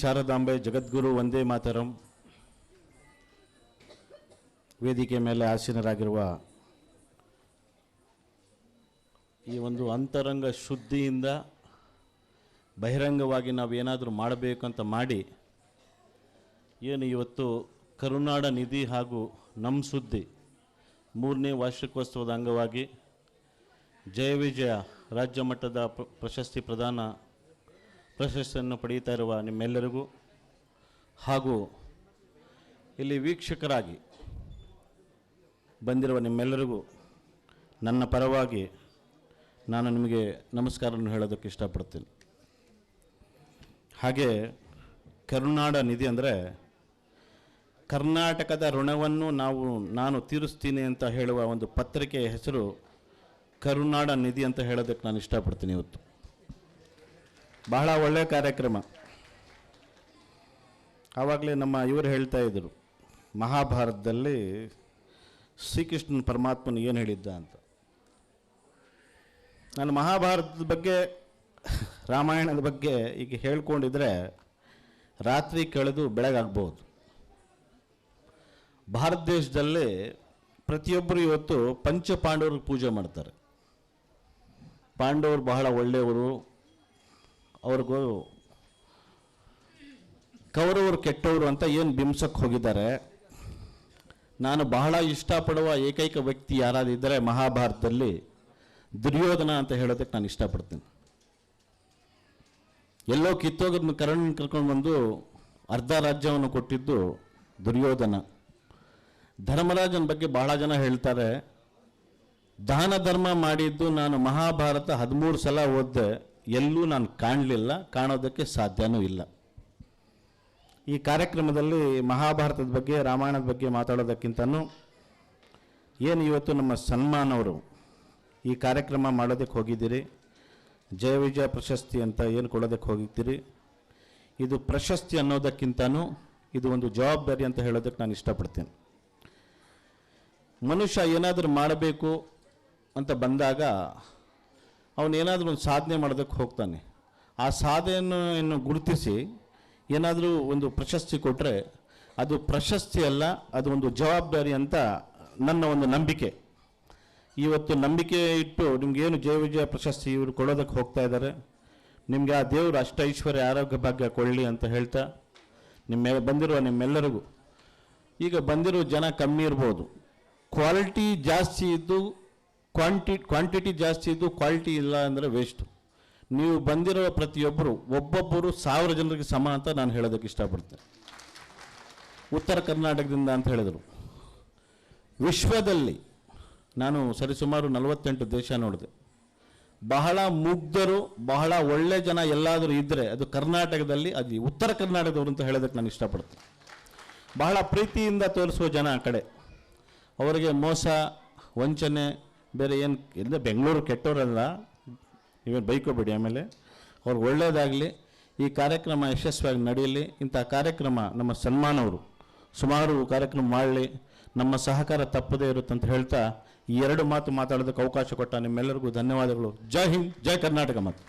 ಶಾರದಾಂಬೆ ಜಗದ್ಗುರು ವಂದೇ ಮಾತರಂ. ವೇದಿಕೆ ಮೇಲೆ ಆಸೀನರಾಗಿರುವ ಈ ಒಂದು ಅಂತರಂಗ ಶುದ್ಧಿಯಿಂದ ಬಹಿರಂಗವಾಗಿ ನಾವು ಏನಾದರೂ ಮಾಡಬೇಕಂತ ಮಾಡಿ ಏನು ಇವತ್ತು ಕರುನಾಡ ನಿಧಿ ಹಾಗೂ ನಮ್ಮ ಸುದ್ದಿ 3ನೇ ವಾರ್ಷಿಕೋತ್ಸವದ ಅಂಗವಾಗಿ ಜಯ ವಿಜಯ ರಾಜ್ಯ ಮಟ್ಟದ ಪ್ರಶಸ್ತಿ ಪ್ರಶಸ್ತಿಯನ್ನು ಪಡೆಯುತ್ತಾ ಇರುವ ನಿಮ್ಮೆಲ್ಲರಿಗೂ ಹಾಗೂ ಇಲ್ಲಿ ವೀಕ್ಷಕರಾಗಿ ಬಂದಿರುವ ನಿಮ್ಮೆಲ್ಲರಿಗೂ ನನ್ನ ಪರವಾಗಿ ನಾನು ನಿಮಗೆ ನಮಸ್ಕಾರವನ್ನು ಹೇಳೋದಕ್ಕೆ ಇಷ್ಟಪಡ್ತೀನಿ. ಹಾಗೆ ಕರುನಾಡ ನಿಧಿ ಅಂದರೆ ಕರ್ನಾಟಕದ ಋಣವನ್ನು ನಾನು ತೀರಿಸ್ತೀನಿ ಅಂತ ಹೇಳುವ ಒಂದು ಪತ್ರಿಕೆಯ ಹೆಸರು ಕರುನಾಡ ನಿಧಿ ಅಂತ ಹೇಳೋದಕ್ಕೆ ನಾನು ಇಷ್ಟಪಡ್ತೀನಿ. ಇವತ್ತು ಬಹಳ ಒಳ್ಳೆಯ ಕಾರ್ಯಕ್ರಮ. ಆವಾಗಲೇ ನಮ್ಮ ಇವರು ಹೇಳ್ತಾ ಇದ್ದರು, ಮಹಾಭಾರತದಲ್ಲಿ ಶ್ರೀಕೃಷ್ಣನ ಪರಮಾತ್ಮನ ಏನು ಹೇಳಿದ್ದ ಅಂತ. ನಾನು ಮಹಾಭಾರತದ ಬಗ್ಗೆ ರಾಮಾಯಣದ ಬಗ್ಗೆ ಈಗ ಹೇಳ್ಕೊಂಡಿದ್ರೆ ರಾತ್ರಿ ಕಳೆದು ಬೆಳಗಾಗ್ಬೋದು. ಭಾರತ ದೇಶದಲ್ಲಿ ಪ್ರತಿಯೊಬ್ಬರು ಇವತ್ತು ಪಂಚಪಾಂಡವರಿಗೆ ಪೂಜೆ ಮಾಡ್ತಾರೆ. ಪಾಂಡವರು ಬಹಳ ಒಳ್ಳೆಯವರು, ಅವ್ರಿಗೂ ಕೌರವರು ಕೆಟ್ಟವರು ಅಂತ ಏನು ಬಿಂಬಿಸಕ್ಕೆ ಹೋಗಿದ್ದಾರೆ. ನಾನು ಬಹಳ ಇಷ್ಟಪಡುವ ಏಕೈಕ ವ್ಯಕ್ತಿ ಯಾರಾದಿದ್ದರೆ ಮಹಾಭಾರತದಲ್ಲಿ ದುರ್ಯೋಧನ ಅಂತ ಹೇಳೋದಕ್ಕೆ ನಾನು ಇಷ್ಟಪಡ್ತೀನಿ. ಎಲ್ಲೋ ಕಿತ್ತೋಗದನ್ನು ಕರ್ಕೊಂಡು ಬಂದು ಅರ್ಧ ರಾಜ್ಯವನ್ನು ಕೊಟ್ಟಿದ್ದು ದುರ್ಯೋಧನ. ಧರ್ಮರಾಜನ ಬಗ್ಗೆ ಬಹಳ ಜನ ಹೇಳ್ತಾರೆ, ದಾನ ಧರ್ಮ ಮಾಡಿದ್ದು ನಾನು ಮಹಾಭಾರತ 13 ಸಲ ಓದಿದೆ, ಎಲ್ಲೂ ನಾನು ಕಾಣಲಿಲ್ಲ, ಕಾಣೋದಕ್ಕೆ ಸಾಧ್ಯವೂ ಇಲ್ಲ. ಈ ಕಾರ್ಯಕ್ರಮದಲ್ಲಿ ಮಹಾಭಾರತದ ಬಗ್ಗೆ ರಾಮಾಯಣದ ಬಗ್ಗೆ ಮಾತಾಡೋದಕ್ಕಿಂತನೂ ಏನು ಇವತ್ತು ನಮ್ಮ ಸನ್ಮಾನವರು ಈ ಕಾರ್ಯಕ್ರಮ ಮಾಡೋದಕ್ಕೆ ಹೋಗಿದ್ದೀರಿ, ಜಯ ವಿಜಯ ಪ್ರಶಸ್ತಿ ಅಂತ ಏನು ಕೊಡೋದಕ್ಕೆ ಹೋಗಿದ್ದೀರಿ, ಇದು ಪ್ರಶಸ್ತಿ ಅನ್ನೋದಕ್ಕಿಂತನೂ ಇದು ಒಂದು ಜವಾಬ್ದಾರಿ ಅಂತ ಹೇಳೋದಕ್ಕೆ ನಾನು ಇಷ್ಟಪಡ್ತೀನಿ. ಮನುಷ್ಯ ಏನಾದರೂ ಮಾಡಬೇಕು ಅಂತ ಬಂದಾಗ ಅವನೇನಾದರೂ ಒಂದು ಸಾಧನೆ ಮಾಡೋದಕ್ಕೆ ಹೋಗ್ತಾನೆ. ಆ ಸಾಧನೆಯನ್ನು ಗುರುತಿಸಿ ಏನಾದರೂ ಒಂದು ಪ್ರಶಸ್ತಿ ಕೊಟ್ಟರೆ ಅದು ಪ್ರಶಸ್ತಿ ಅಲ್ಲ, ಅದು ಒಂದು ಜವಾಬ್ದಾರಿ ಅಂತ ನನ್ನ ಒಂದು ನಂಬಿಕೆ. ಇವತ್ತು ನಂಬಿಕೆ ಇಟ್ಟು ನಿಮಗೇನು ಜಯ ವಿಜಯ ಪ್ರಶಸ್ತಿ ಇವರು ಕೊಡೋದಕ್ಕೆ ಹೋಗ್ತಾ ಇದ್ದಾರೆ, ನಿಮಗೆ ಆ ದೇವರು ಅಷ್ಟ ಐಶ್ವರ್ಯ ಆರೋಗ್ಯ ಭಾಗ್ಯ ಕೊಡಲಿ ಅಂತ ಹೇಳ್ತಾ ಬಂದಿರುವ ನಿಮ್ಮೆಲ್ಲರಿಗೂ, ಈಗ ಬಂದಿರೋ ಜನ ಕಮ್ಮಿ ಇರ್ಬೋದು, ಕ್ವಾಲಿಟಿ ಜಾಸ್ತಿ ಇದ್ದು ಕ್ವಾಂಟಿಟಿ ಜಾಸ್ತಿ ಇದ್ದು ಕ್ವಾಲಿಟಿ ಇಲ್ಲ ಅಂದರೆ ವೇಸ್ಟು. ನೀವು ಬಂದಿರೋ ಪ್ರತಿಯೊಬ್ಬರು ಒಬ್ಬೊಬ್ಬರು 1000 ಜನರಿಗೆ ಸಮ ಅಂತ ನಾನು ಹೇಳೋದಕ್ಕೆ ಇಷ್ಟಪಡ್ತೇನೆ. ಉತ್ತರ ಕರ್ನಾಟಕದಿಂದ ಅಂತ ಹೇಳಿದರು. ವಿಶ್ವದಲ್ಲಿ ನಾನು ಸರಿಸುಮಾರು 48 ದೇಶ ನೋಡಿದೆ. ಬಹಳ ಮುಗ್ಧರು, ಬಹಳ ಒಳ್ಳೆ ಜನ ಎಲ್ಲಾದರೂ ಇದ್ದರೆ ಅದು ಕರ್ನಾಟಕದಲ್ಲಿ, ಅದು ಉತ್ತರ ಕರ್ನಾಟಕದವರು ಅಂತ ಹೇಳೋದಕ್ಕೆ ನಾನು ಇಷ್ಟಪಡ್ತೇನೆ. ಬಹಳ ಪ್ರೀತಿಯಿಂದ ತೋರಿಸುವ ಜನ ಆ ಕಡೆ, ಅವರಿಗೆ ಮೋಸ ವಂಚನೆ ಬೇರೆ ಏನು ಇಲ್ಲ. ಬೆಂಗಳೂರು ಕೆಟ್ಟವರಲ್ಲ, ನೀವೇನು ಬೈಕೋಬೇಡಿ. ಆಮೇಲೆ ಅವ್ರಿಗೆ ಒಳ್ಳೆಯದಾಗಲಿ, ಈ ಕಾರ್ಯಕ್ರಮ ಯಶಸ್ವಿಯಾಗಿ ನಡೆಯಲಿ. ಇಂಥ ಕಾರ್ಯಕ್ರಮ ನಮ್ಮ ಸನ್ಮಾನವರು ಸುಮಾರು ಕಾರ್ಯಕ್ರಮ ಮಾಡಲಿ, ನಮ್ಮ ಸಹಕಾರ ತಪ್ಪದೇ ಇರುತ್ತೆ ಅಂತ ಹೇಳ್ತಾ ಈ 2 ಮಾತು ಮಾತಾಡೋದಕ್ಕೆ ಅವಕಾಶ ಕೊಟ್ಟ ನಿಮ್ಮೆಲ್ಲರಿಗೂ ಧನ್ಯವಾದಗಳು. ಜೈ ಹಿಂದ್, ಜೈ ಕರ್ನಾಟಕ ಮಾತು.